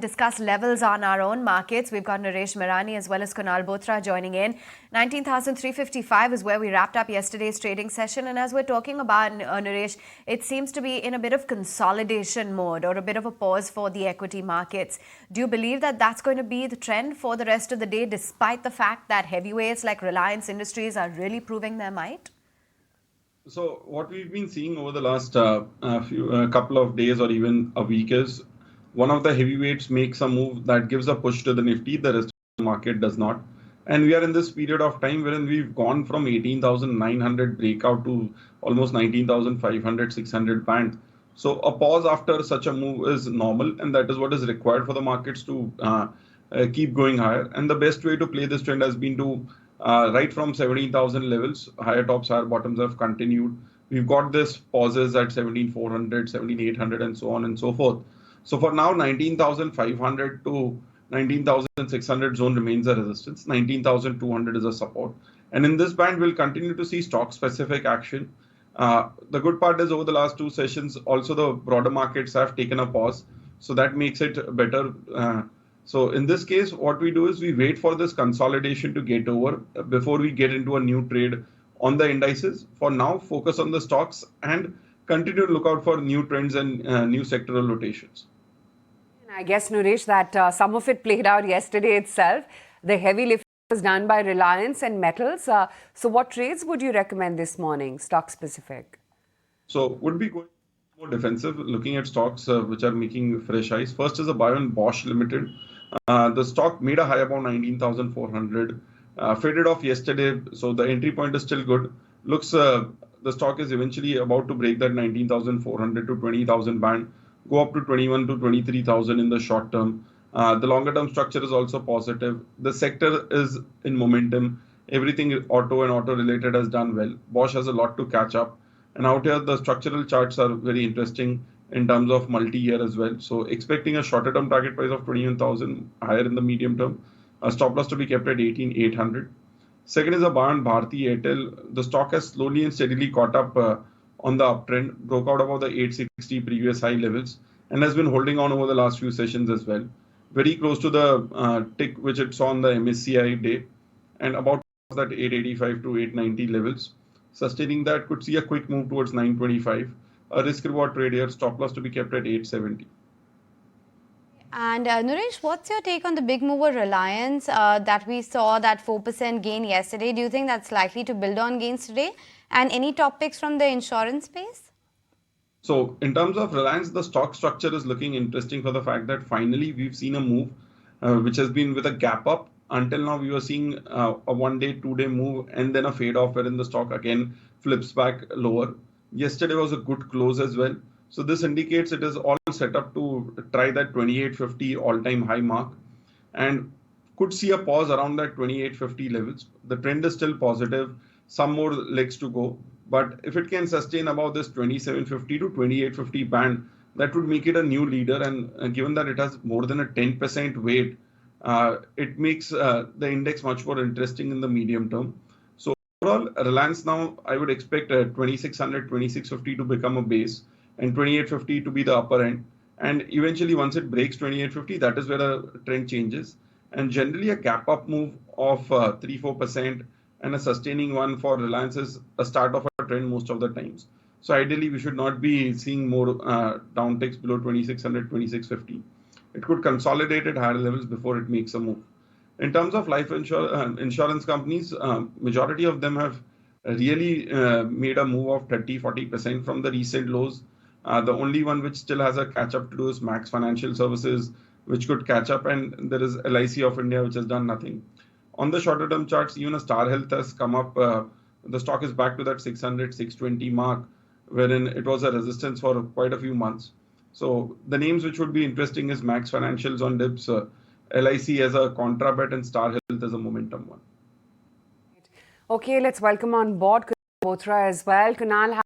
Discuss levels on our own markets. We've got Nooresh Merani as well as Kunal Bothra joining in. 19,355 is where we wrapped up yesterday's trading session. And as we're talking about, Nooresh, it seems to be in a bit of consolidation mode or a bit of a pause for the equity markets. Do you believe that that's going to be the trend for the rest of the day, despite the fact that heavyweights like Reliance Industries are really proving their might? So what we've been seeing over the last couple of days or even a week is one of the heavyweights makes a move that gives a push to the Nifty, the rest of the market does not. And we are in this period of time wherein we've gone from 18,900 breakout to almost 19,500, 600 band. So a pause after such a move is normal, and that is what is required for the markets to keep going higher. And the best way to play this trend has been to right from 17,000 levels, higher tops, higher bottoms have continued. We've got this pauses at 17,400, 17,800 and so on and so forth. So for now, 19,500 to 19,600 zone remains a resistance. 19,200 is a support. And in this band, we'll continue to see stock-specific action. The good part is over the last two sessions, also the broader markets have taken a pause. So that makes it better. So in this case, what we do is we wait for this consolidation to get over before we get into a new trade on the indices. For now, focus on the stocks and continue to look out for new trends and new sectoral rotations. I guess, Nooresh, that some of it played out yesterday itself. The heavy lift was done by Reliance and metals. So what trades would you recommend this morning, stock specific? So would be going more defensive, looking at stocks which are making fresh highs. First is a buy on Bosch Limited. The stock made a high about 19,400, faded off yesterday. So the entry point is still good. Looks the stock is eventually about to break that 19,400 to 20,000 band, go up to 21 to 23,000 in the short term. The longer term structure is also positive. The sector is in momentum. Everything auto and auto related has done well. Bosch has a lot to catch up. And out here, the structural charts are very interesting in terms of multi-year as well. So expecting a shorter term target price of 21,000, higher in the medium term. A stop loss to be kept at 18,800. Second is a Bosch And Bharti Airtel. The stock has slowly and steadily caught up on the uptrend, broke out above the 860 previous high levels, and has been holding on over the last few sessions as well. Very close to the tick which it saw on the MSCI day, and about that 885 to 890 levels. Sustaining that could see a quick move towards 925. A risk reward trade here, stop loss to be kept at 870. And Nooresh, what's your take on the big mover Reliance that we saw that 4% gain yesterday? Do you think that's likely to build on gains today? And any top picks from the insurance space? So in terms of Reliance, the stock structure is looking interesting for the fact that finally we've seen a move which has been with a gap up. Until now, we were seeing a 1 day, 2 day move and then a fade off wherein the stock again flips back lower. Yesterday was a good close as well. So this indicates it is all set up to try that 2850 all-time high mark and could see a pause around that 2850 levels. The trend is still positive, some more legs to go. But if it can sustain above this 2750 to 2850 band, that would make it a new leader. And given that it has more than a 10% weight, it makes the index much more interesting in the medium term. So overall, Reliance now, I would expect 2600, 2650 to become a base and 2850 to be the upper end. And eventually, once it breaks 2850, that is where the trend changes. And generally, a gap up move of 3-4% and a sustaining one for Reliance is a start of a trend most of the times. So ideally, we should not be seeing more downticks below 2600, 2650. It could consolidate at higher levels before it makes a move. In terms of life insurance companies, majority of them have really made a move of 30-40% from the recent lows. The only one which still has a catch up to do is Max Financial Services, which could catch up, and there is LIC of India, which has done nothing. On the shorter term charts, even a Star Health has come up. The stock is back to that 600, 620 mark, wherein it was a resistance for quite a few months. So the names which would be interesting is Max Financials on dips, LIC as a contra bet, and Star Health as a momentum one. Okay, let's welcome on board Kunal Bothra as well. Kunal,